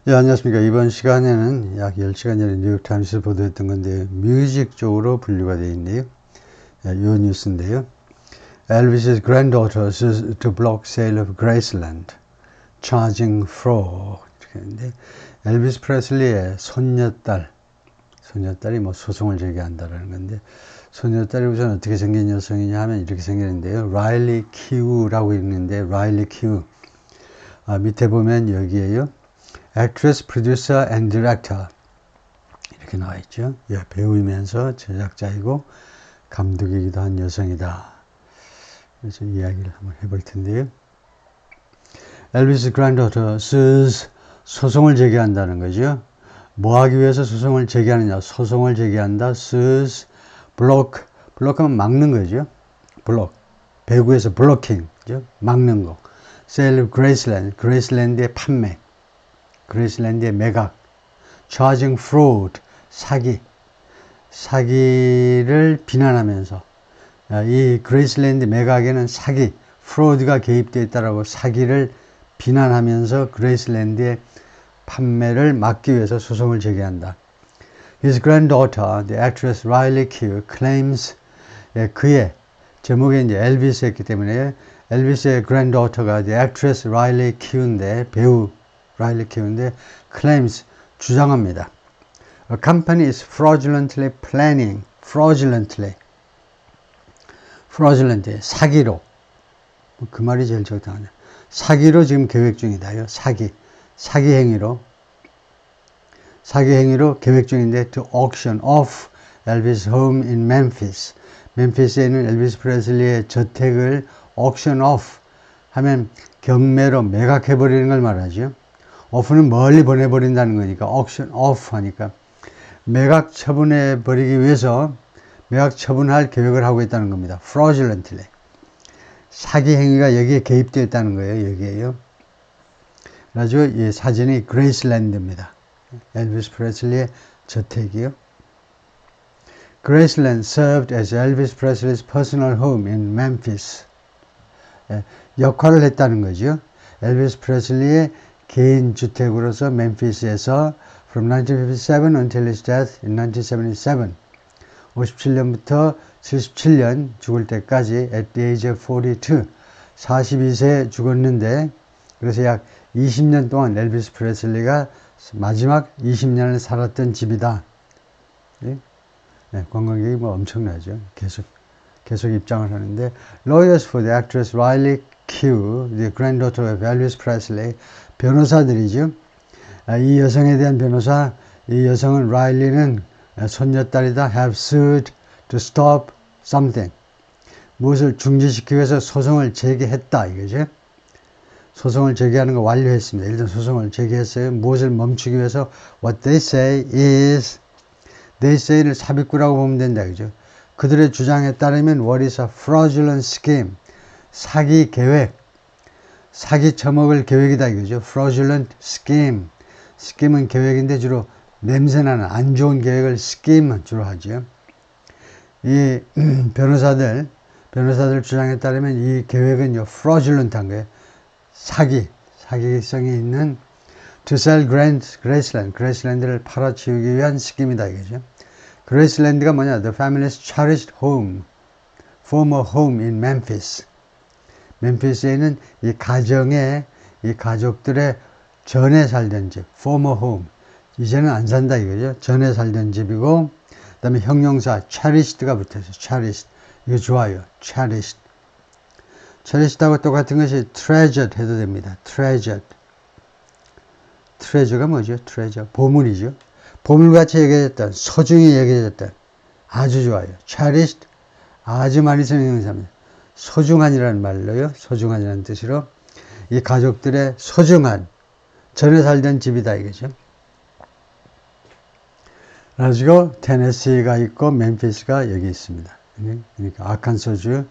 예, 안녕하십니까. 이번 시간에는 약 10시간 전에 뉴욕타임스에 보도했던 건데, 뮤직 쪽으로 분류가 되어 있네요. 이 뉴스인데요. Elvis's granddaughter sues to block sale of Graceland, charging fraud. 그런데 엘비스 프레슬리의 손녀딸이 뭐 소송을 제기한다라는 건데, 손녀딸이 우선 어떻게 생긴 여성이냐 하면 이렇게 생겼는데요. 라일리 키우라고 있는데, 라일리 키우. 밑에 보면 여기에요. Actress, producer and director 이렇게 나와 있죠. 예, 배우이면서 제작자이고 감독이기도 한 여성이다. 그래서 이야기를 한번 해볼 텐데요. Elvis granddaughter sues 소송을 제기한다는 거죠. 뭐 하기 위해서 소송을 제기하느냐? 소송을 제기한다. sues block하면 막는 거죠. block 배구에서 blocking 막는 거. sale of Graceland의 판매. 그레이슬랜드의 매각, charging fraud, 사기를 비난하면서 이 그레이슬랜드 매각에는 fraud가 개입되어 있다라고 사기를 비난하면서 그레이슬랜드의 판매를 막기 위해서 소송을 제기한다. His granddaughter, the actress Riley Keough, claims 그의 제목에 이제 엘비스였기 때문에 엘비스의 granddaughter가 the actress Riley Keough인데 배우 라일리 키우인데 claims 주장합니다. A company is fraudulently planning, fraudulently 사기로 그 말이 제일 적당하네. 사기로 지금 계획 중이다요. 사기 행위로 계획 중인데 to auction off Elvis home in Memphis. 멤피스에 있는 엘비스 프레슬리의 저택을 auction off 하면 경매로 매각해버리는 걸 말하죠. off는 멀리 보내버린다는 거니까 auction off 하니까 매각 처분해버리기 위해서 매각 처분할 계획을 하고 있다는 겁니다. fraudulently 사기 행위가 여기에 개입되어 있다는 거예요. 여기에요. 그래가지고 이 사진이 그레이슬랜드입니다. 엘비스 프레슬리의 저택이요. Graceland served as Elvis Presley's personal home in Memphis. 역할을 했다는 거죠. 엘비스 프레슬리의 개인 주택으로서 멤피스에서 from 1957 until his death in 1977 57년부터 77년 죽을 때까지 at the age of 42 42세에 죽었는데 그래서 약 20년 동안 엘비스 프레슬리가 마지막 20년을 살았던 집이다. 네, 관광객이 뭐 엄청나죠. 계속 입장을 하는데 lawyers for the actress Riley Keough, the granddaughter of Elvis Presley 변호사들이죠. 이 여성에 대한 변호사, 이 여성은 라일리는 손녀딸이다. have sued to stop something. 무엇을 중지시키기 위해서 소송을 제기했다. 이거죠. 소송을 제기하는 거 완료했습니다. 일단 소송을 제기했어요. 무엇을 멈추기 위해서 what they say is they say를 삽입구라고 보면 된다. 그죠? 그들의 주장에 따르면 what is a fraudulent scheme. 사기 계획. 사기 처먹을 계획이다 이거죠. fraudulent scheme. scheme은 계획인데 주로 냄새나는 안 좋은 계획을 scheme 주로 하죠. 이 변호사들 주장에 따르면 이 계획은요 fraudulent한 거예요. 사기성이 있는 to sell Graceland를 팔아치우기 위한 scheme이다 이거죠. Graceland가 뭐냐? The family's cherished home, former home in Memphis. 멤피스에 있는 이 가족들의 전에 살던 집, former home. 이제는 안 산다 이거죠. 전에 살던 집이고, 그 다음에 형용사, cherished가 붙어서 cherished. 이거 좋아요. cherished하고 똑같은 것이 treasured 해도 됩니다. treasure가 뭐죠? treasure. 보물이죠. 보물같이 여겨졌던, 소중히 여겨졌던. 아주 좋아요. cherished. 아주 많이 쓰는 형용사입니다. 소중한이라는 말로요. 소중한이라는 뜻으로 이 가족들의 소중한 전에 살던 집이다 이거죠. 그래가지고 테네시가 있고 멤피스가 여기 있습니다. 그러니까 아칸소주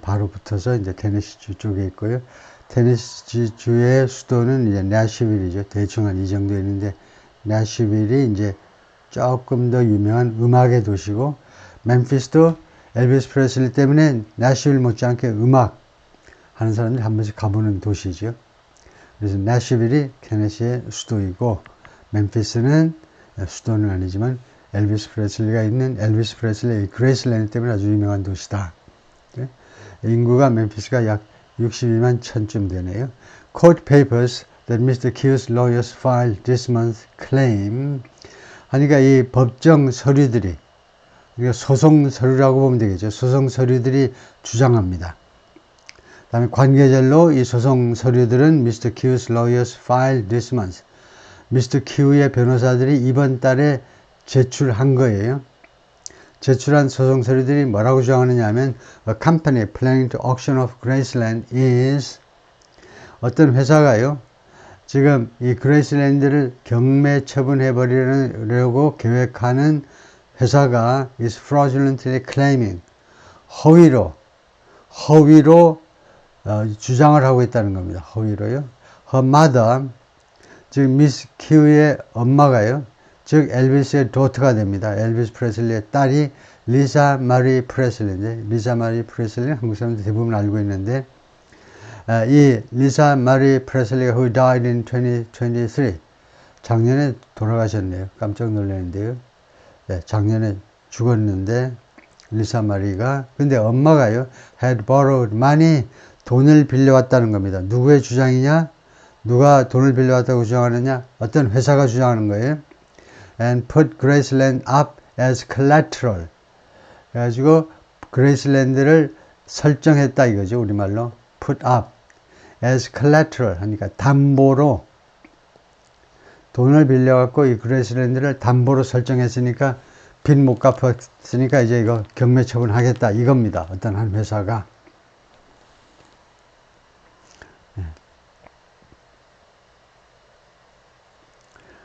바로 붙어서 이제 테네시주 쪽에 있고요. 테네시주의 수도는 이제 내셔빌이죠. 대충 한 이 정도 있는데 내셔빌이 이제 조금 더 유명한 음악의 도시고 멤피스도 엘비스 프레슬리 때문에 내셔빌 못지않게 음악 하는 사람들이 한 번씩 가보는 도시죠. 그래서 내셔빌이 테네시의 수도이고 멤피스는 수도는 아니지만 엘비스 프레슬리가 있는 엘비스 프레슬리의 그레이슬랜드 때문에 아주 유명한 도시다. 인구가 멤피스가 약 62만 1000쯤 되네요. Court papers that Mr. Q's lawyers filed this month claim. 하니까 이 법정 서류들이, 그러니까 소송 서류라고 보면 되겠죠. 소송 서류들이 주장합니다. 다음에 관계절로 이 소송 서류들은 Mr. Q's lawyers filed this month. Mr. Q의 변호사들이 이번 달에 제출한 거예요. 제출한 소송 서류들이 뭐라고 주장하느냐 하면 A company planning to auction off Graceland is 어떤 회사가요. 지금 이 그레이슬랜드를 경매 처분해 버리려고 계획하는 회사가 is fraudulently claiming 허위로 주장을 하고 있다는 겁니다. 허위로요. Her mother, 즉 미스 큐의 엄마가요. 즉 엘비스의 도터가 됩니다. 엘비스 프레슬리의 딸이 리사 마리 프레슬리인데, 리사 마리 프레슬리는 한국 사람들 대부분 알고 있는데, 이 리사 마리 프레슬리가 who died in 2023 작년에 돌아가셨네요. 깜짝 놀랐는데요. 네, 작년에 죽었는데 리사 마리가, 근데 엄마가요 had borrowed money, 돈을 빌려왔다는 겁니다. 누구의 주장이냐? 누가 돈을 빌려왔다고 주장하느냐? 어떤 회사가 주장하는 거예요. And put Graceland up as collateral. 그래가지고 그레이슬랜드를 설정했다 이거죠. 우리말로 put up as collateral 하니까 담보로 돈을 빌려갖고 이 그레이슬랜드를 담보로 설정했으니까 빚 못 갚았으니까 이제 이거 경매 처분하겠다 이겁니다. 어떤 한 회사가.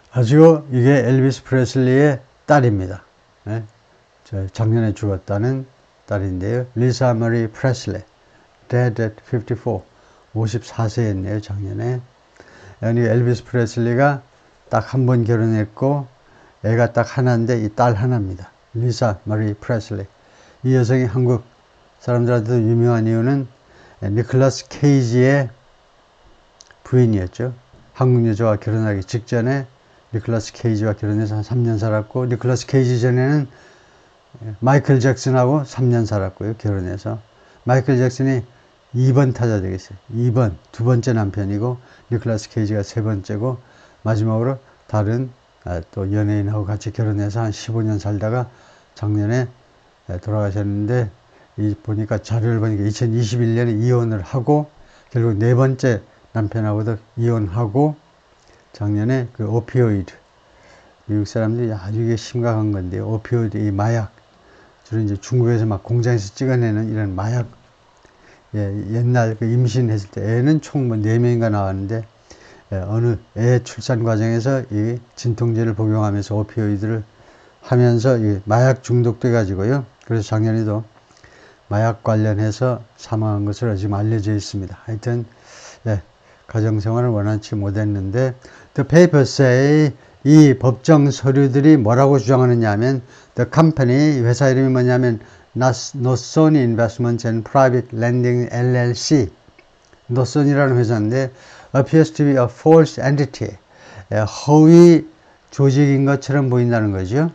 가지고 이게 엘비스 프레슬리의 딸입니다. 네? 작년에 죽었다는 딸인데요. 리사 마리 프레슬리, dead at 54, 54세였네요, 작년에. 여기 엘비스 프레슬리가 딱 한 번 결혼했고, 애가 딱 하나인데 이 딸 하나입니다. 리사 마리 프레슬리. 이 여성이 한국 사람들한테도 유명한 이유는 니콜라스 케이지의 부인이었죠. 한국 여자와 결혼하기 직전에 니콜라스 케이지와 결혼해서 한 3년 살았고, 니콜라스 케이지 전에는 마이클 잭슨하고 3년 살았고요, 결혼해서. 마이클 잭슨이 2번 타자 되겠어요. 2번, 두 번째 남편이고, 니콜라스 케이지가 세 번째고, 마지막으로 다른 또 연예인하고 같이 결혼해서 한 15년 살다가 작년에 돌아가셨는데, 보니까 자료를 보니까 2021년에 이혼을 하고, 결국 네 번째 남편하고도 이혼하고, 작년에 그 오피오이드, 미국 사람들이 아주 이게 심각한 건데요. 오피오이드, 이 마약, 주로 이제 중국에서 막 공장에서 찍어내는 이런 마약, 옛날 그 임신했을 때 애는 총 뭐 4명인가 나왔는데, 어느 애 출산 과정에서 이 진통제를 복용하면서 오피오이드를 하면서 이 마약 중독돼 가지고요. 그래서 작년에도 마약 관련해서 사망한 것으로 지금 알려져 있습니다. 하여튼, 가정생활을 원활치 못했는데, the papers say, 이 법정 서류들이 뭐라고 주장하느냐 하면, the company, 회사 이름이 뭐냐면, 노손 Investments and Private Lending LLC, 노손이라는 회사인데, appears to be a false entity, 허위 조직인 것처럼 보인다는 거죠.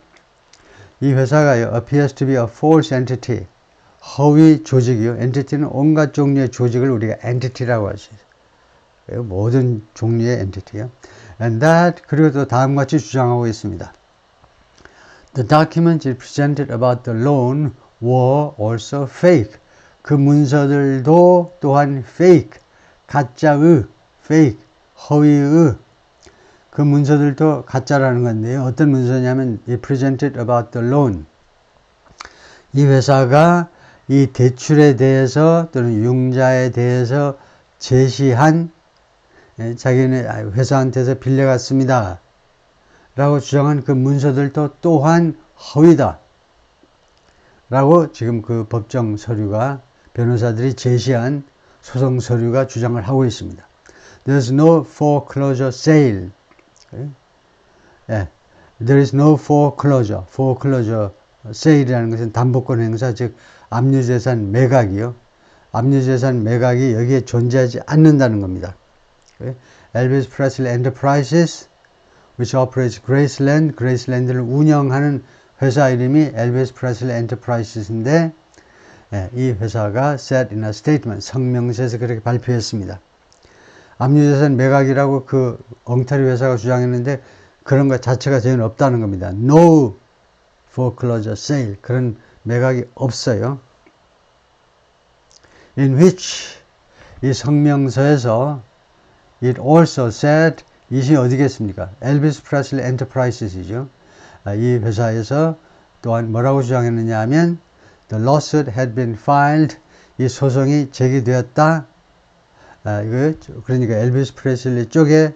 이 회사가요, appears to be a false entity, 허위 조직이요. entity는 온갖 종류의 조직을 우리가 entity라고 하죠. 모든 종류의 엔티티요. And that, 그리고 또 다음과 같이 주장하고 있습니다. The documents presented about the loan were also fake. 그 문서들도 또한 fake, 가짜의, fake, 허위의, 그 문서들도 가짜라는 건데요. 어떤 문서냐면, 이 presented about the loan. 이 회사가 이 대출에 대해서 또는 융자에 대해서 제시한 자기네 회사한테서 빌려갔습니다 라고 주장한 그 문서들도 또한 허위다 라고 지금 그 법정 서류가, 변호사들이 제시한 소송 서류가 주장을 하고 있습니다. There's no foreclosure sale. There is no foreclosure. Foreclosure sale이라는 것은 담보권 행사, 즉 압류재산 매각이요. 압류재산 매각이 여기에 존재하지 않는다는 겁니다. Elvis Presley Enterprises, which operates Graceland. Graceland를 운영하는 회사 이름이 Elvis Presley Enterprises인데 이 회사가 said in a statement, 성명서에서 그렇게 발표했습니다. 압류재산 매각이라고 그 엉터리 회사가 주장했는데 그런 것 자체가 전혀 없다는 겁니다. No foreclosure sale, 그런 매각이 없어요. In which, 이 성명서에서 it also said, 이시 어디겠습니까? Elvis Presley Enterprises이죠. 이 회사에서 또한 뭐라고 주장했느냐 하면 the lawsuit had been filed, 이 소송이 제기되었다. 그러니까 엘비스 프레슬리 쪽에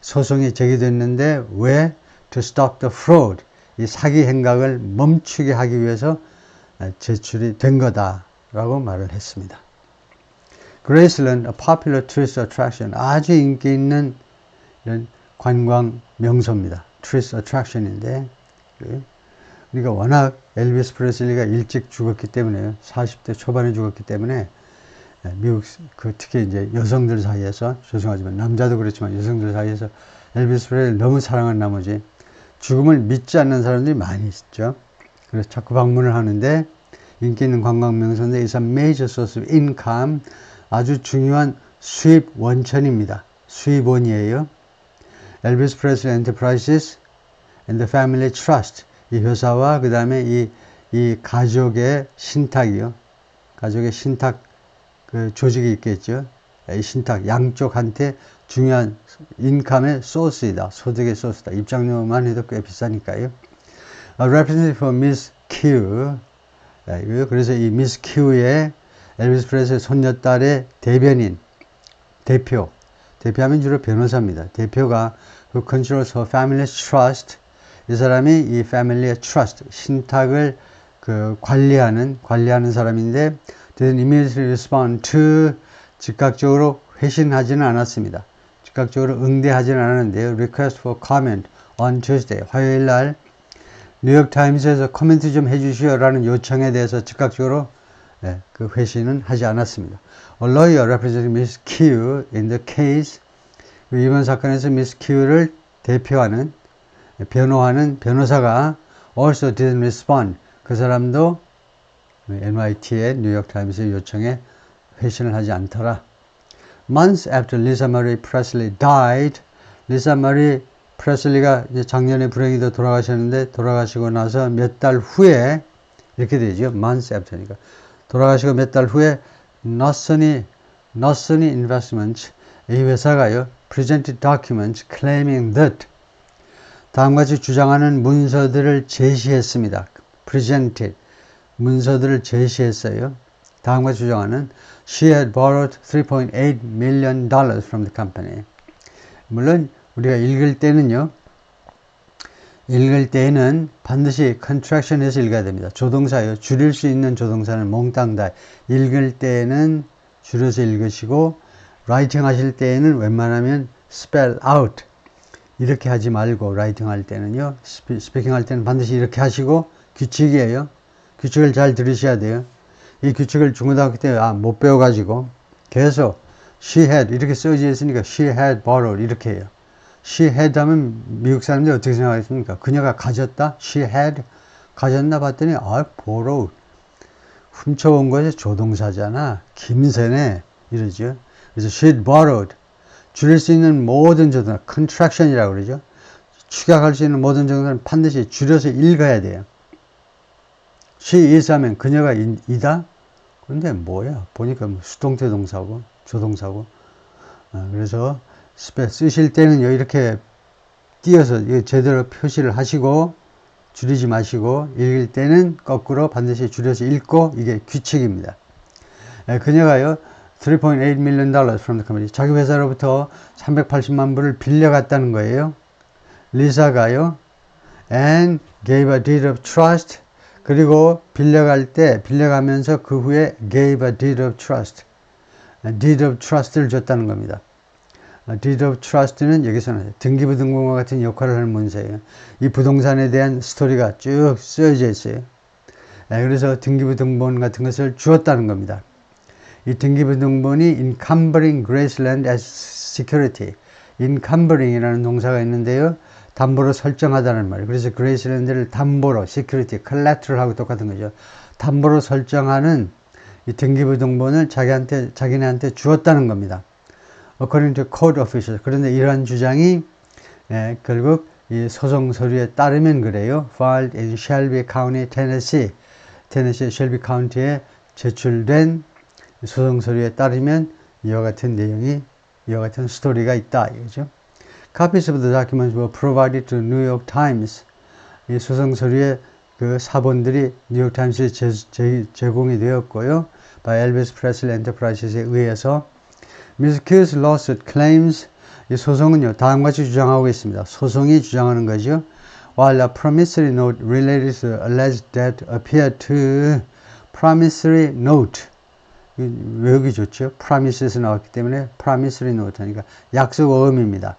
소송이 제기됐는데 왜? To stop the fraud, 이 사기 행각을 멈추게 하기 위해서 제출이 된 거다라고 말을 했습니다. Graceland, a popular tourist attraction, 아주 인기 있는 이런 관광 명소입니다. tourist attraction인데, 그러니까 워낙 엘비스 프레슬리가 일찍 죽었기 때문에 40대 초반에 죽었기 때문에 미국 특히 이제 여성들 사이에서, 죄송하지만 남자도 그렇지만 여성들 사이에서 엘비스 프레슬리를 너무 사랑한 나머지 죽음을 믿지 않는 사람들이 많이 있죠. 그래서 자꾸 방문을 하는데 인기 있는 관광 명소인데 it's a major source of income, 아주 중요한 수입 원천입니다. 수입원이에요. 엘비스 프레슬리 엔터프라이즈 and the Family Trust, 이 회사와 그 다음에 이 가족의 신탁이요. 가족의 신탁 그 조직이 있겠죠. 이 신탁 양쪽한테 중요한 인컴의 소스이다. 소득의 소스다. 입장료만 해도 꽤 비싸니까요. A representative for Miss Q. 그래서 이 Miss Q의 엘비스 프레슬리 손녀딸의 대변인, 대표하면 주로 변호사입니다. 대표가 그 controls her family's trust, 이 사람이 이 family의 trust, 신탁을 그 관리하는 사람인데 didn't immediately respond to, 즉각적으로 회신하지는 않았습니다. 즉각적으로 응대하지는 않았는데요. Request for comment on Tuesday, 화요일 날 뉴욕타임스에서 코멘트 좀 해주시오라는 요청에 대해서 즉각적으로 그 회신은 하지 않았습니다. A lawyer representing Miss Q in the case, 이번 사건에서 Miss Q를 대표하는, 변호하는 변호사가 also didn't respond, 그 사람도 NYT의 뉴욕타임스의 요청에 회신을 하지 않더라. Months after Lisa Marie Presley died, 리사 마리 프레슬리가 이제 작년에 불행히도 돌아가셨는데 돌아가시고 나서 몇 달 후에 이렇게 되죠. Months after니까. 돌아가시고 몇 달 후에 Nossony Investments, 이 회사가요, presented documents claiming that, 다음과 같이 주장하는 문서들을 제시했습니다. presented, 문서들을 제시했어요. 다음과 같이 주장하는 she had borrowed $3.8 million from the company. 물론 우리가 읽을 때는 반드시 contraction해서 읽어야 됩니다. 조동사예요. 줄일 수 있는 조동사는 몽땅 다 읽을 때는 줄여서 읽으시고 writing 하실 때에는 웬만하면 spell out 이렇게 하지 말고 writing 할 때는요. speaking 할 때는 반드시 이렇게 하시고 규칙이에요. 규칙을 잘 들으셔야 돼요. 이 규칙을 중고등학교 때 못 배워가지고 계속 she had 이렇게 써져 있으니까 she had borrowed 이렇게 해요. she had 하면 미국 사람들이 어떻게 생각하겠습니까? 그녀가 가졌다? she had 가졌나 봤더니 borrowed 훔쳐온 것이 조동사잖아. 김새네 이러죠. 그래서 she had borrowed 줄일 수 있는 모든 조동사 contraction이라고 그러죠. 축약할 수 있는 모든 조동사는 반드시 줄여서 읽어야 돼요. she is 하면 그녀가 이다? 근데 뭐야? 보니까 수동태 동사고 조동사고. 그래서 쓰실 때는 이렇게 띄어서 제대로 표시를 하시고 줄이지 마시고 읽을 때는 거꾸로 반드시 줄여서 읽고 이게 규칙입니다. 그녀가요 3.8 million from the company, 자기 회사로부터 380만 불을 빌려갔다는 거예요. 리사가요 and gave a deed of trust, 그리고 빌려가면서 그 후에 gave a deed of trust, deed of trust를 줬다는 겁니다. deed of trust는 여기서는 등기부등본과 같은 역할을 하는 문서예요. 이 부동산에 대한 스토리가 쭉 쓰여져 있어요. 그래서 등기부등본 같은 것을 주었다는 겁니다. 이 등기부등본이 encumbering Graceland as security, encumbring이라는 동사가 있는데요. 담보로 설정하다는 말이에요. 그래서 그레이스랜드를 담보로, security, collateral하고 똑같은 거죠. 담보로 설정하는 이 등기부등본을 자기네한테 주었다는 겁니다. According to court officials. 그런데 이러한 주장이 결국 이 소송 서류에 따르면 그래요. Filed in Shelby County, Tennessee. 테네시 쉘비 카운티에 제출된 소송 서류에 따르면 이와 같은 내용이, 이와 같은 스토리가 있다 이거죠. Copies of the documents were provided to New York Times. 이 소송 서류의 그 사본들이 뉴욕 타임스에 제공이 되었고요. by Elvis Presley Enterprises에 의해서 Ms. Q's lawsuit claims, 이 소송은요 다음과 같이 주장하고 있습니다. 소송이 주장하는 거죠. While a promissory note related to alleged debt appeared to promissory note, 외우기 좋죠. promises에서 나왔기 때문에 promissory note 하니까 약속어음입니다.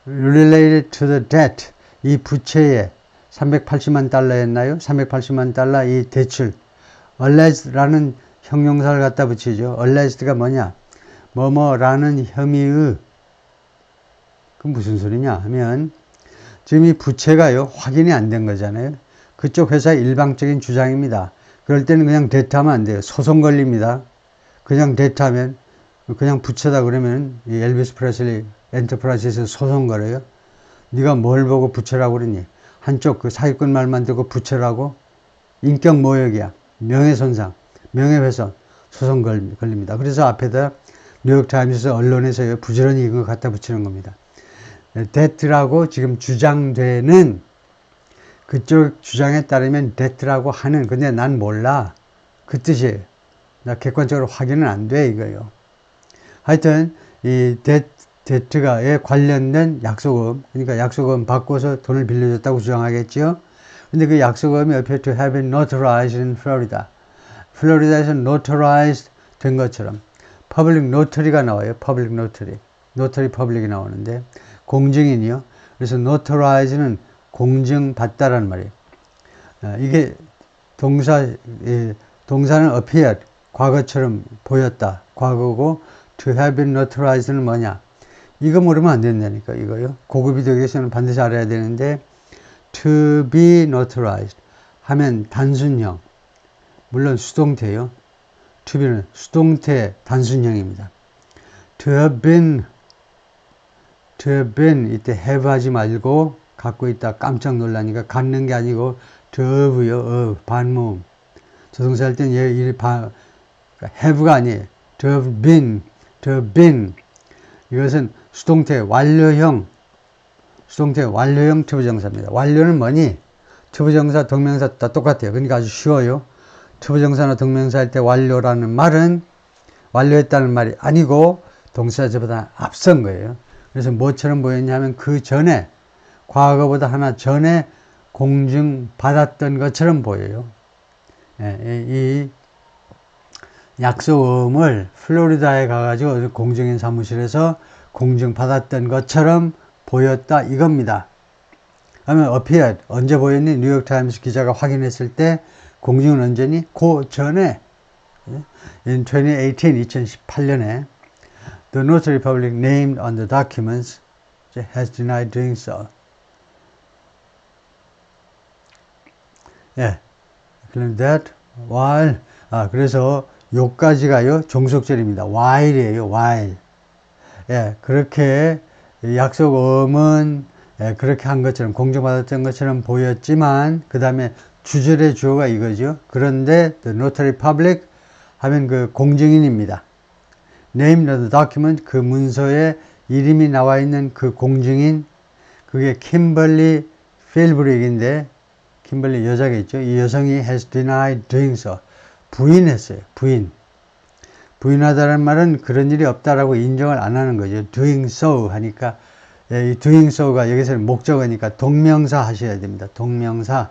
related to the debt, 이 부채에 380만 달러였나요? 380만 달러 이 대출. alleged라는 형용사를 갖다 붙이죠. alleged가 뭐냐? 뭐뭐라는 혐의의. 그럼 무슨 소리냐 하면 지금 이 부채가요 확인이 안 된 거잖아요. 그쪽 회사의 일방적인 주장입니다. 그럴 때는 그냥 대타하면 안 돼요. 소송 걸립니다. 그냥 대타하면 그냥 부채다 그러면 이 엘비스 프레슬리 엔터프라이즈에서 소송 걸어요. 네가 뭘 보고 부채라고 그러니? 한쪽 그 사기꾼 말만 듣고 부채라고? 인격 모욕이야. 명예손상, 명예훼손 소송 걸립니다. 그래서 앞에다 뉴욕타임스에서 언론에서 부지런히 이거 갖다 붙이는 겁니다. 데트라고 지금 주장되는 그쪽 주장에 따르면 데트라고 하는, 근데 난 몰라. 그 뜻이에요. 나 객관적으로 확인은 안 돼, 이거요. 하여튼, 이 데트가에 관련된 약속음, 그러니까 약속음 바꿔서 돈을 빌려줬다고 주장하겠죠. 근데 그 약속음이 appear to have been notarized in Florida. 플로리다에서 notarized 된 것처럼. public notary가 나와요. public notary. notary public이 나오는데. 공증인이요. 그래서 notarize는 공증받다라는 말이에요. 이게 동사는 appeared, 과거처럼 보였다. 과거고 to have been notarized는 뭐냐. 이거 모르면 안 된다니까 이거요. 고급이 되기 위해서는 반드시 알아야 되는데 to be notarized 하면 단순형. 물론 수동태요. to be는 수동태 단순형입니다. to have been 이때 have 하지 말고 갖고 있다 깜짝 놀라니까 갖는 게 아니고 to have요. 반모음. 조동사 할 땐 have가 아니에요. to have been. 이것은 수동태 완료형 투부정사입니다. 완료는 뭐니? 투부정사, 동명사 다 똑같아요. 그러니까 아주 쉬워요. 투부정사나 동명사 할 때 완료라는 말은 완료했다는 말이 아니고 동사자보다 앞선 거예요. 그래서 뭐처럼 보였냐면 그 전에, 과거보다 하나 전에 공증받았던 것처럼 보여요. 이 약속음을 플로리다에 가가지고 공증인 사무실에서 공증받았던 것처럼 보였다 이겁니다. 그러면 appeared, 언제 보였니? 뉴욕타임스 기자가 확인했을 때 공증은 언제니? 그 전에 in 2018년에 The notary public named on the documents has denied doing so. 예. 그럼 that while 그래서 요까지가요 종속절입니다. while이에요. while. 예. 그렇게 약속음은 그렇게 한 것처럼 공정받았던 것처럼 보였지만 그 다음에 주절의 주어가 이거죠. 그런데 the notary public 하면 그 공증인입니다. Named on the document, 그 문서에 이름이 나와 있는 그 공증인, 그게 킴벌리 필브릭인데, 킴벌리 여자겠죠. 이 여성이 has denied doing so. 부인했어요. 부인하다는 말은 그런 일이 없다라고 인정을 안 하는 거죠. doing so 하니까, 이 doing so가 여기서는 목적어니까 동명사 하셔야 됩니다. 동명사.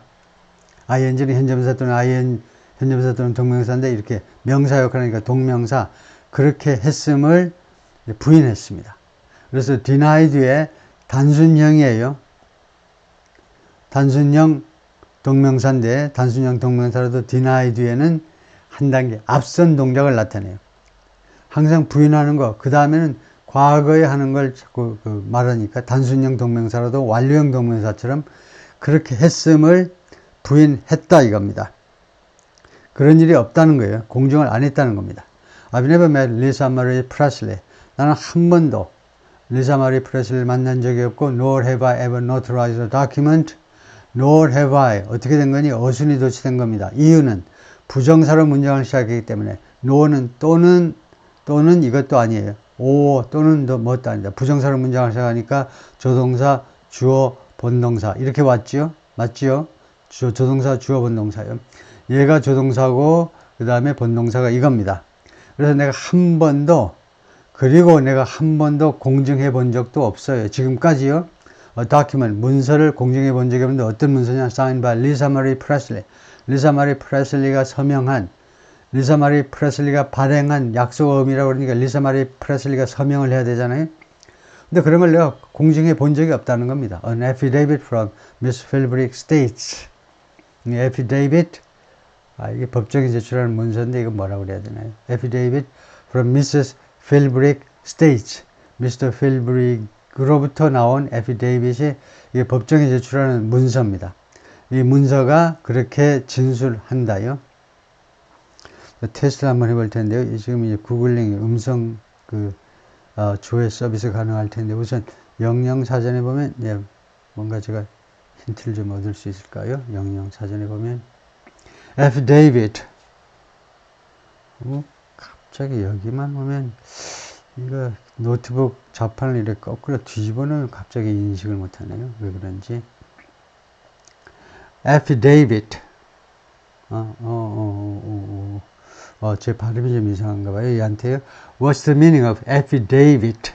ing는 현재분사 또는 현재분사 또는 동명사인데 이렇게 명사 역할하니까 동명사. 그렇게 했음을 부인했습니다. 그래서 deny 뒤에 단순형이에요. 단순형 동명사인데 단순형 동명사라도 deny 뒤에는 한 단계 앞선 동작을 나타내요. 항상 부인하는 거, 그 다음에는 과거에 하는 걸 자꾸 말하니까 단순형 동명사라도 완료형 동명사처럼 그렇게 했음을 부인했다 이겁니다. 그런 일이 없다는 거예요. 공정을 안 했다는 겁니다. I've never met Lisa Marie Presley. 나는 한 번도 리사 마리 프레슬리를 만난 적이 없고 nor have I ever notarized a document. nor have I. 어떻게 된 거니? 어순이 도치된 겁니다. 이유는 부정사로 문장을 시작하기 때문에 nor는 또는 이것도 아니에요. 또는 뭐도 아니다. 부정사로 문장을 시작하니까 조동사, 주어, 본동사 이렇게 왔죠? 맞죠? 조동사, 주어, 본동사요. 얘가 조동사고 그 다음에 본동사가 이겁니다. 그래서 내가 한 번도 공증해 본 적도 없어요. 지금까지요. document, 문서를 공증해 본 적이 없는데 어떤 문서냐? signed by Lisa Marie Presley. 리사 마리 프레슬리가 서명한, 리사 마리 프레슬리가 발행한 약속어음이라고 그러니까 리사 마리 프레슬리가 서명을 해야 되잖아요. 근데 그런 걸 내가 공증해 본 적이 없다는 겁니다. An affidavit from Miss Philbrick states. 이 affidavit, 이게 법정에 제출하는 문서인데 이거 뭐라고 그래야 되나요? Affidavit from Mrs. Philbrick states. Mr. Philbrick으로부터 나온 affidavit이 이게 법정에 제출하는 문서입니다. 이 문서가 그렇게 진술한다요. 테스트를 한번 해볼 텐데요. 지금 이제 구글링 음성 조회 서비스 가능할 텐데 우선 영영 사전에 보면 뭔가 제가 힌트를 좀 얻을 수 있을까요? 영영 사전에 보면 affidavit. 갑자기 여기만 보면 이거 노트북 자판을 이렇게 거꾸로 뒤집어 놓으면 갑자기 인식을 못하네요. 왜 그런지. affidavit. 제 발음이 좀 이상한가 봐요. 얘한테요. What's the meaning of affidavit?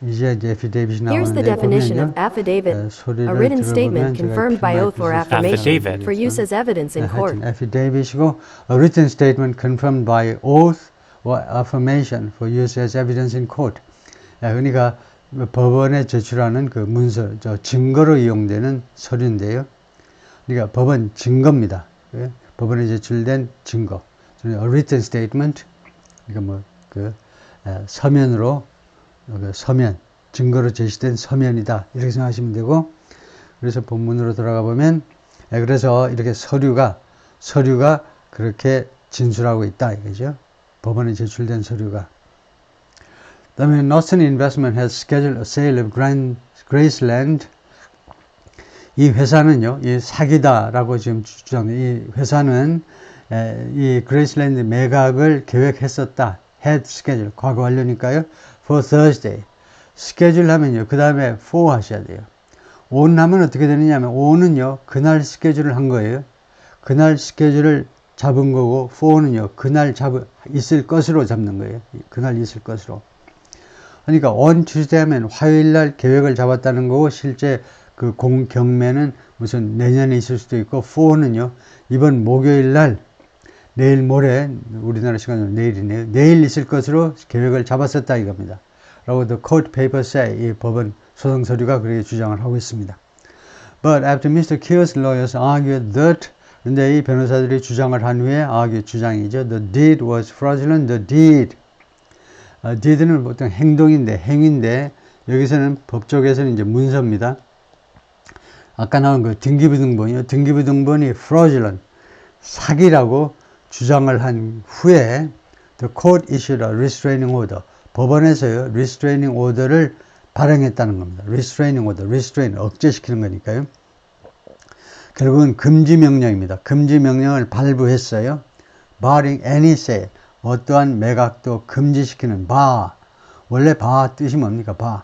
이제 affidavit이 Here's the 나오는데 definition of 보면요. affidavit, 소리를 a written 들어보면 statement 제가 confirmed by oath or affirmation Affidavit. for use as evidence in court. affidavit이고 a written statement confirmed by oath or affirmation for use as evidence in court. 그러니까 법원에 제출하는 그 문서, 증거로 이용되는 서류인데요. 그러니까 법원 증거입니다. 법원에 제출된 증거. A written statement, 그러니까 서면으로, 증거로 제시된 서면이다. 이렇게 생각하시면 되고, 그래서 본문으로 돌아가 보면, 그래서 이렇게 서류가 그렇게 진술하고 있다. 이거죠. 법원에 제출된 서류가. 그 다음에 Northern Investment has scheduled a sale of Graceland. 이 회사는요, 이 사기다라고 지금 주장해요. 이 회사는 이 그레이슬랜드 매각을 계획했었다. had schedule, 과거 완료니까요. for Thursday. schedule 하면요, 그 다음에 for 하셔야 돼요. on 하면 어떻게 되느냐 하면 on은요, 그날 스케줄을 한 거예요. 그날 스케줄을 잡은 거고 for는요, 그날 있을 것으로 잡는 거예요. 그날 있을 것으로. 그러니까 on Tuesday 하면 화요일 날 계획을 잡았다는 거고 실제 그 경매는 무슨 내년에 있을 수도 있고 for는요 이번 목요일 날 내일 모레 우리나라 시간으로 내일이네요. 내일 있을 것으로 계획을 잡았었다 이겁니다. 라고 the court papers say 이 법원 소송 서류가 그렇게 주장을 하고 있습니다. But after Mr. Keogh's lawyers argued that 근데 이 변호사들이 주장을 한 후에 주장이죠. The deed was fraudulent. The deed deed는 보통 행위인데 여기서는 법조계에서는 이제 문서입니다. 아까 나온 그 등기부등본이요. 등기부등본이 fraudulent, 사기라고 주장을 한 후에 the court issued a restraining order. 법원에서요, restraining order를 발행했다는 겁니다. restraining order, restrain, 억제시키는 거니까요. 결국은 금지 명령입니다. 금지 명령을 발부했어요. barring any sale. 어떠한 매각도 금지시키는 bar. 원래 bar 뜻이 뭡니까? bar.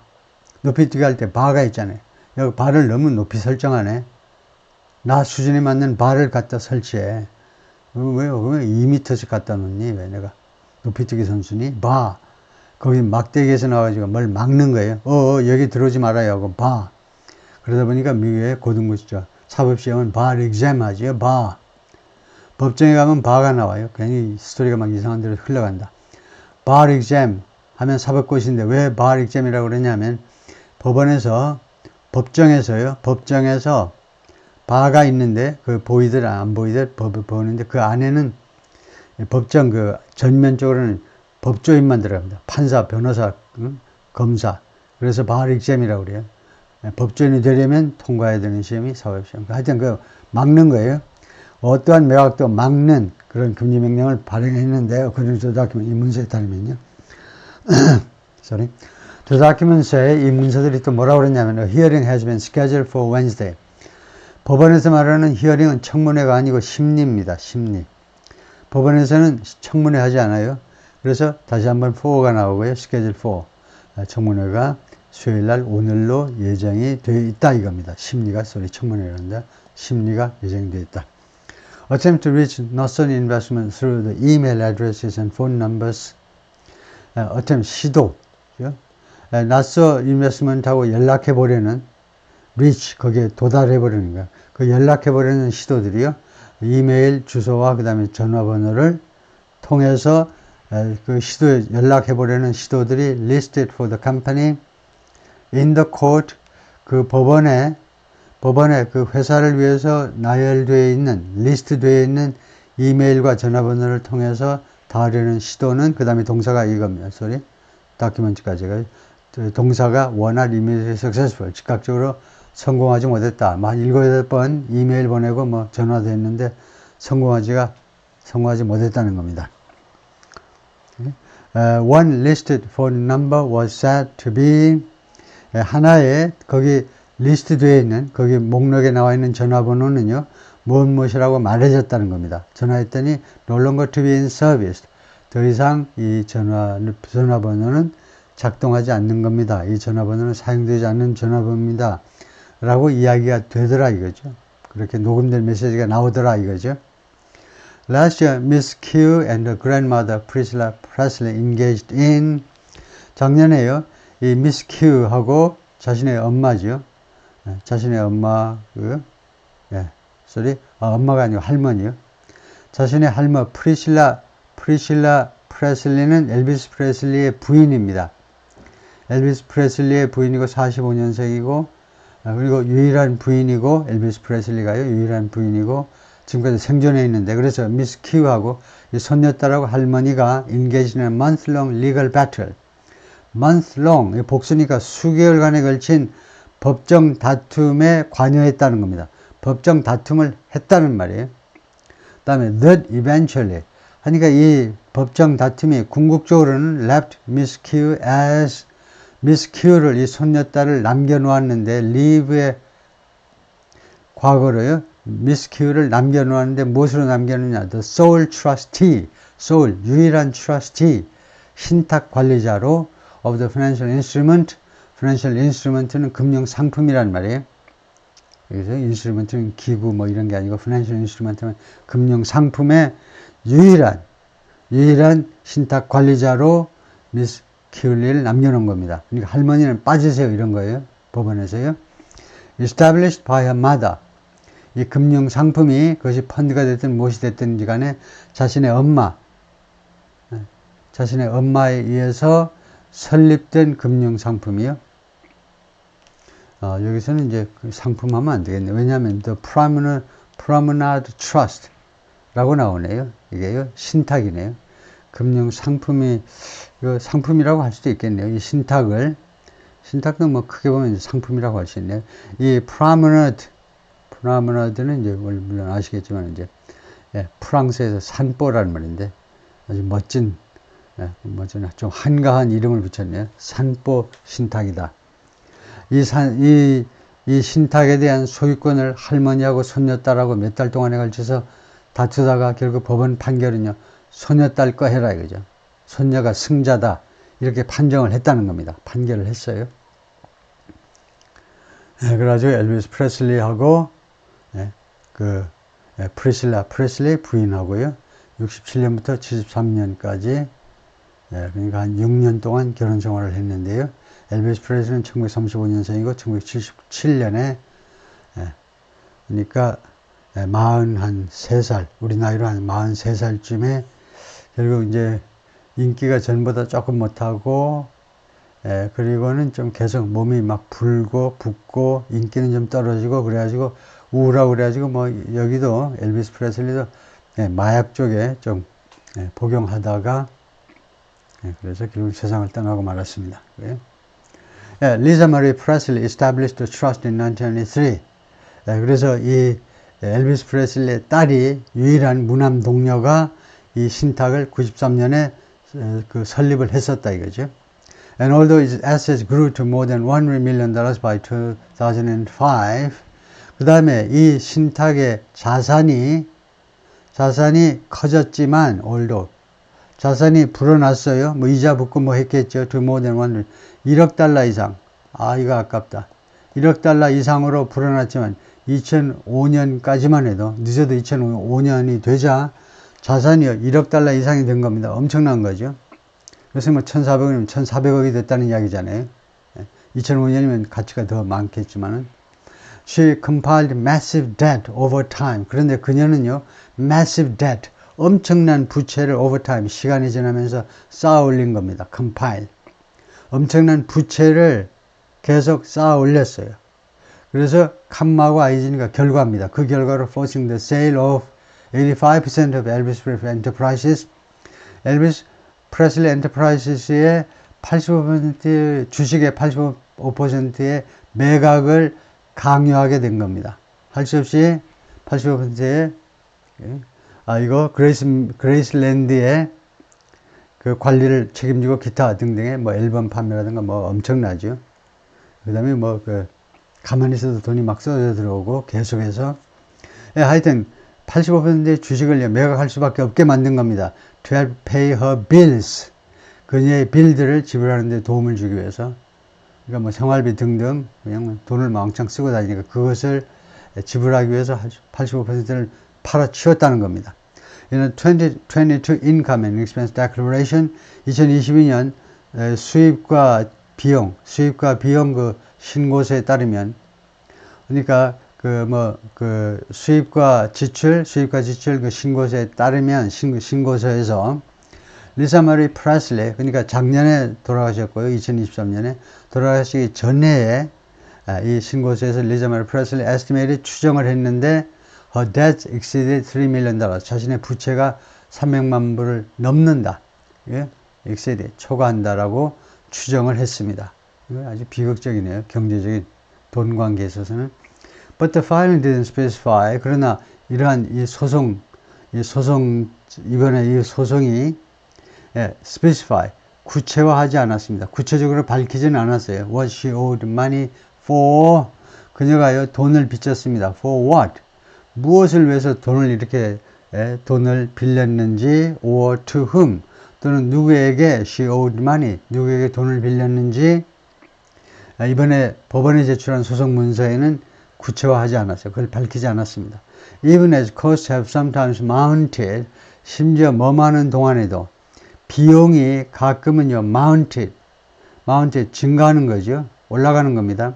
높이뛰기 할 때 bar가 있잖아요. 여기 bar을 너무 높이 설정하네. 나 수준에 맞는 bar을 갖다 설치해. 왜 2m씩 갖다 놓니? 왜 내가 높이뛰기 선수니? bar. 거기 막대기에서 나와가지고 뭘 막는 거예요. 여기 들어오지 말아요 하고 bar. 그러다 보니까 미국의 고등부죠. 사법시험은 bar exam 하죠. bar. 법정에 가면 bar가 나와요. 괜히 스토리가 막 이상한 데로 흘러간다. bar exam 하면 사법고시인데 왜 bar exam이라고 그러냐면 법정에서 bar가 있는데 그 안 보이들 법을 보는데 그 안에는 법정 그 전면 쪽으로는 법조인만 들어갑니다. 판사, 변호사, 검사. 그래서 bar exam이라고 그래요. 법조인이 되려면 통과해야 되는 시험이 사법시험. 하여튼 그 막는 거예요. 어떠한 매각도 막는 그런 금지명령을 발행했는데요. 그런 도다큐멘트, 이 문서에 따르면요. sorry. 도다큐멘트에 이 문서들이 또 뭐라고 그랬냐면 A hearing has been scheduled for Wednesday. 법원에서 말하는 히어링은 청문회가 아니고 심리입니다. 심리. 법원에서는 청문회 하지 않아요. 그래서 다시 한번 4가 나오고요. schedule 4. 청문회가 수요일날 오늘로 예정이 되어 있다 이겁니다. 심리가 소리 청문회란다. 심리가 예정되어 있다. Attempt to reach Northern Investment through the email addresses and phone numbers. attempt 시도. Northern Investment하고 연락해 보려는 reach 거기에 도달해 버리는 거야. 그 연락해 버리는 시도들이요. 이메일 주소와 그 다음에 전화번호를 통해서 그 시도에 연락해 보려는 시도들이 listed for the company in the court 그 법원에 그 회사를 위해서 나열되어 있는 리스트되어 있는 이메일과 전화번호를 통해서 닿으려는 시도는 그 다음에 동사가 이겁니다. sorry. 다큐멘트까지가 동사가 원할 이메일이 successful 즉각적으로 성공하지 못했다. 만 7, 8번 이메일 보내고 뭐 전화도 했는데 성공하지 못했다는 겁니다. One listed phone number was said to be 하나의 거기 리스트 되어 있는 거기 목록에 나와 있는 전화번호는요. 무엇이라고 말해줬다는 겁니다. 전화했더니 no longer to be in service. 더 이상 이 전화번호는 작동하지 않는 겁니다. 이 전화번호는 사용되지 않는 전화번호입니다. 라고 이야기가 되더라 이거죠. 그렇게 녹음된 메시지가 나오더라 이거죠. Last year, Miss Q and her grandmother Priscilla Presley engaged in 작년에요. 이 Miss Q하고 자신의 엄마죠. 자신의 엄마 엄마가 아니고 할머니요. 자신의 할머 프리실라 프레슬리는 엘비스 프레슬리의 부인입니다. 엘비스 프레슬리의 부인이고 45년생이고 그리고 유일한 부인이고 엘비스 프레슬리가요. 유일한 부인이고 지금까지 생존해 있는데 그래서 미스 큐하고 이 손녀딸하고 할머니가 engaged in a month-long legal battle. month-long 복수니까 수개월간에 걸친 법정 다툼에 관여했다는 겁니다. 법정 다툼을 했다는 말이에요. 그 다음에 that eventually 하니까 이 법정 다툼이 궁극적으로는 left Miss Q as Miss Q를 이 손녀딸을 남겨놓았는데 leave의 과거로요. Miss Q를 남겨놓았는데 무엇으로 남겨놓느냐? The sole trustee, sole 유일한 trustee 신탁 관리자로 of the financial instrument. financial instrument는 금융 상품이란 말이에요. 그래서 instrument는 기구 뭐 이런 게 아니고 financial instrument는 금융 상품의 유일한 신탁 관리자로 미스 큐리를 남겨놓은 겁니다. 그러니까 할머니는 빠지세요 이런 거예요. 법원에서요. Established by her mother. 이 금융 상품이 그것이 펀드가 됐든 무엇이 됐든지 간에 자신의 엄마에 의해서 설립된 금융 상품이요. 여기서는 이제 그 상품 하면 안 되겠네요. 왜냐하면 The Promenade Trust 라고 나오네요. 이게요. 신탁이네요. 금융 상품이, 이거 상품이라고 할 수도 있겠네요. 이 신탁도 뭐 크게 보면 상품이라고 할 수 있네요. 이 Promenade는 이제 물론 아시겠지만 이제, 프랑스에서 산보라는 말인데 아주 멋진 좀 한가한 이름을 붙였네요. 산보 신탁이다. 이 신탁에 대한 소유권을 할머니하고 손녀딸하고 몇 달 동안에 걸쳐서 다투다가 결국 법원 판결은요. 손녀딸 거 해라 이거죠. 손녀가 승자다. 이렇게 판정을 했다는 겁니다. 판결을 했어요. 그래가지고 엘비스 프레슬리하고 프리실라 프레슬리 부인하고요. 67년부터 73년까지 그러니까 한 6년 동안 결혼 생활을 했는데요. 엘비스 프레슬리는 1935년생이고 1977년에 그러니까 43살 우리 나이로 한 43살쯤에 결국 이제 인기가 전보다 조금 못하고 그리고는 좀 계속 몸이 막 불고 붓고 인기는 좀 떨어지고 그래가지고 우울하고 그래가지고 뭐 여기도 엘비스 프레슬리도 마약 쪽에 좀 복용하다가 그래서 결국 세상을 떠나고 말았습니다. 그래요? Lisa Marie Presley established the trust in 1993. 그래서 이 엘비스 프레슬리의 딸이 유일한 무남 동료가 이 신탁을 93년에 그 설립을 했었다 이거죠. And although its assets grew to more than $100 million by 2005, 그 다음에 이 신탁의 자산이 커졌지만, although 자산이 불어났어요. 뭐 이자 붙고 뭐 했겠죠. To more than $100 1억 이상. 이거 아깝다. 1억 달러 이상으로 불어났지만 2005년까지만 해도 늦어도 2005년이 되자 자산이 1억 달러 이상이 된 겁니다. 엄청난 거죠. 그래서 뭐 1,400원이면 1,400억이 됐다는 이야기잖아요. 2005년이면 가치가 더 많겠지만은. She compiled massive debt over time. 그런데 그녀는요, massive debt, 엄청난 부채를 over time, 시간이 지나면서 쌓아 올린 겁니다. compile. 엄청난 부채를 계속 쌓아 올렸어요. 그래서 칸마고 아이즈니까 결과입니다. 그 결과로 forcing the sale of 85% of Elvis Presley Enterprises, Elvis Presley Enterprises의 85% 주식의 85%의 매각을 강요하게 된 겁니다. 할 수 없이 85%의 이거 그레이스랜드의 그 관리를 책임지고 기타 등등의 뭐 앨범 판매라든가 뭐 엄청나죠. 그 다음에 뭐 그 가만히 있어도 돈이 막 쏟아져 들어오고 계속해서 하여튼 85%의 주식을 매각할 수밖에 없게 만든 겁니다. To help pay her bills. 그녀의 빌들을 지불하는 데 도움을 주기 위해서. 그러니까 뭐 생활비 등등 그냥 돈을 왕창 쓰고 다니니까 그것을 지불하기 위해서 85%를 팔아치웠다는 겁니다. 이는 2022 Income and Expense Declaration 2022년 수입과 비용 그 신고서에 따르면 그러니까 수입과 지출 그 신고서에 따르면 신고서에서 리사 마리 프레슬리 그러니까 작년에 돌아가셨고요. 2023년에 돌아가시기 전에 이 신고서에서 리사 마리 프레슬리 estimated 추정을 했는데 her debt exceeded $3 million. 자신의 부채가 300만 불을 넘는다. 예? exceed 초과한다라고 추정을 했습니다. 이거 아주 비극적이네요. 경제적인 돈 관계에 있어서는. But the filing didn't specify. 그러나 이러한 이번에 이 소송이 specify 구체화하지 않았습니다. 구체적으로 밝히지는 않았어요. What she owed money for. 그녀가요 돈을 빚졌습니다. For what? 무엇을 위해서 돈을 이렇게 돈을 빌렸는지, or to whom, 또는 누구에게 she owed money, 누구에게 돈을 빌렸는지 이번에 법원에 제출한 소송 문서에는 구체화하지 않았어요. 그걸 밝히지 않았습니다. Even as costs have sometimes mounted, 심지어 머무는 동안에도 비용이 가끔은요 mounted 증가하는 거죠. 올라가는 겁니다.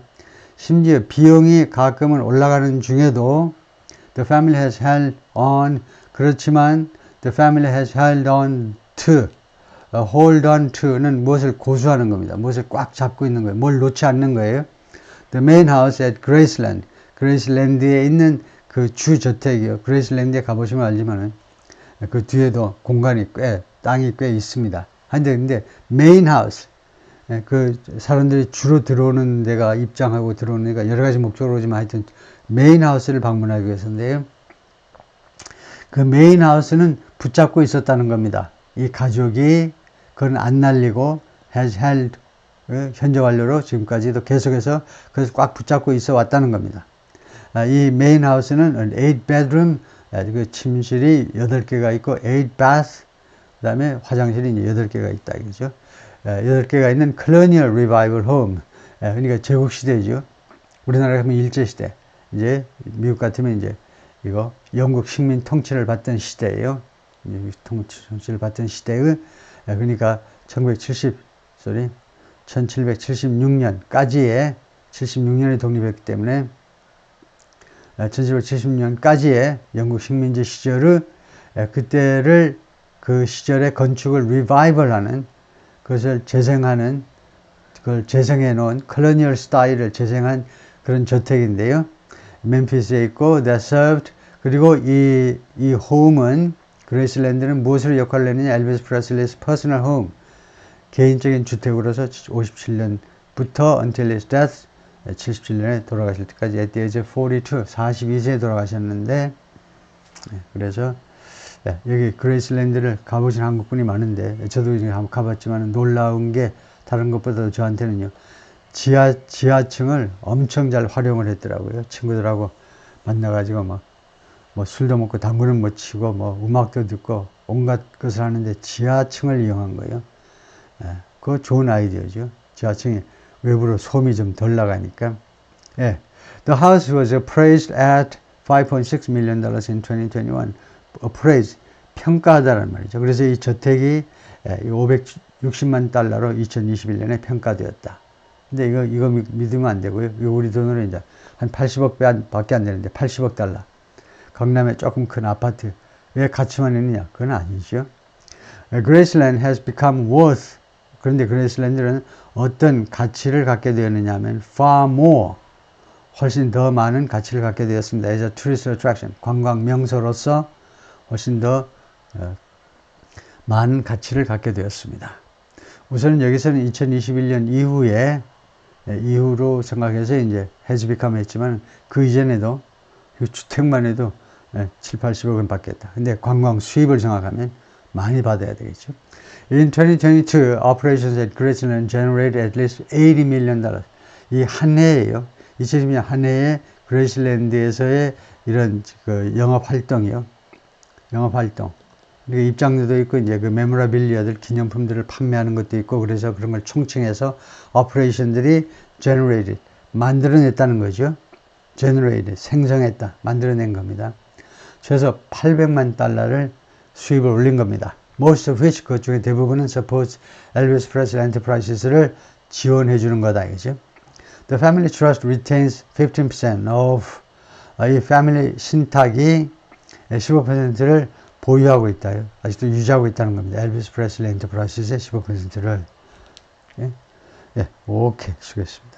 심지어 비용이 가끔은 올라가는 중에도 the family has held on, 그렇지만 the family has held on to, hold on to는 무엇을 고수하는 겁니다. 무엇을 꽉 잡고 있는 거예요. 뭘 놓지 않는 거예요. The main house at Graceland, 그레이슬랜드에 있는 그 주저택이요. 그레이슬랜드에 가보시면 알지만은 그 뒤에도 공간이 땅이 꽤 있습니다. 근데 메인 하우스, 그 사람들이 주로 들어오는 데가 입장하고 들어오는 데가 여러 가지 목적으로 오지만 하여튼 메인 하우스를 방문하기 위해서인데요. 그 메인 하우스는 붙잡고 있었다는 겁니다. 이 가족이 그건 안 날리고 has held, 현재 완료로 지금까지도 계속해서 그래서 꽉 붙잡고 있어 왔다는 겁니다. 이 메인 하우스는 8bedroom, 그 침실이 8개가 있고 8bath, 그 다음에 화장실이 이제 8개가 있다 이거죠. 8개가 있는 colonial revival home, 그러니까 제국시대죠. 우리나라 가면 일제시대, 이제 미국 같으면 이제 이거 영국 식민 통치를 받던 시대예요. 통치를 받던 시대의, 그러니까 1776년까지의 76년에 독립했기 때문에 1770년까지의 영국 식민지 시절의 그때를 그 시절의 건축을 revival하는, 그것을 재생하는, 그걸 재생해 놓은 colonial 스타일을 재생한 그런 저택인데요. 멤피스에 있고 that served, 그리고 이 홈은 그레이슬랜드는 무엇을 역할을 했느냐? 엘비스 프레슬리's personal home, 개인적인 주택으로서 57년부터 until his death 77년에 돌아가실 때까지 at the age of 42, 42세에 돌아가셨는데 그래서 여기 그레이슬랜드를 가보신 한국분이 많은데 저도 지금 한번 가봤지만 놀라운 게 다른 것보다도 저한테는요 지하층을 엄청 잘 활용을 했더라고요. 친구들하고 만나가지고 뭐 술도 먹고 당구는 못 치고 뭐 음악도 듣고 온갖 것을 하는데 지하층을 이용한 거예요. 그거 좋은 아이디어죠. 지하층이 외부로 소음이 좀 덜 나가니까. The house was appraised at $5.6 million in 2021. appraised, 평가하다라는 말이죠. 그래서 이 저택이 $560만 2021년에 평가되었다. 근데 이거 믿으면 안 되고요. 이거 우리 돈으로 이제 한 80억 밖에 안 되는데 $80억. 강남에 조금 큰 아파트. 왜 가치만 있느냐? 그건 아니죠. Graceland has become worth. 그런데 그레이슬랜드는 어떤 가치를 갖게 되었느냐 하면 far more. 훨씬 더 많은 가치를 갖게 되었습니다. as a tourist attraction. 관광 명소로서 훨씬 더 많은 가치를 갖게 되었습니다. 우선은 여기서는 2021년 이후로 생각해서 이제 has become 했지만 그 이전에도 그 주택만 해도 7, 80억은 받겠다. 근데 관광 수입을 생각하면 많이 받아야 되겠죠. In 2022, operations at Graceland generated at least $80 million. 이 한 해예요. 2020년 한 해에 그레이슬랜드에서의 이런 그 영업 활동이요. 영업 활동. 그리고 입장료도 있고 이제 그 메모라빌리아들 기념품들을 판매하는 것도 있고 그래서 그런 걸 총칭해서 operation들이 generated 만들어냈다는 거죠. generated 생성했다 만들어낸 겁니다. 최소 $800만 수입을 올린 겁니다. Most of which 그 중에 대부분은 suppose Elvis Presley Enterprises를 지원해 주는 거다 이죠. The Family Trust retains 15% of 이 패밀리 신탁이 15%를 보유하고 있다. 아직도 유지하고 있다는 겁니다. 엘비스 프레슬리 엔터프라이즈의 15%를. 오케이. 수고했습니다.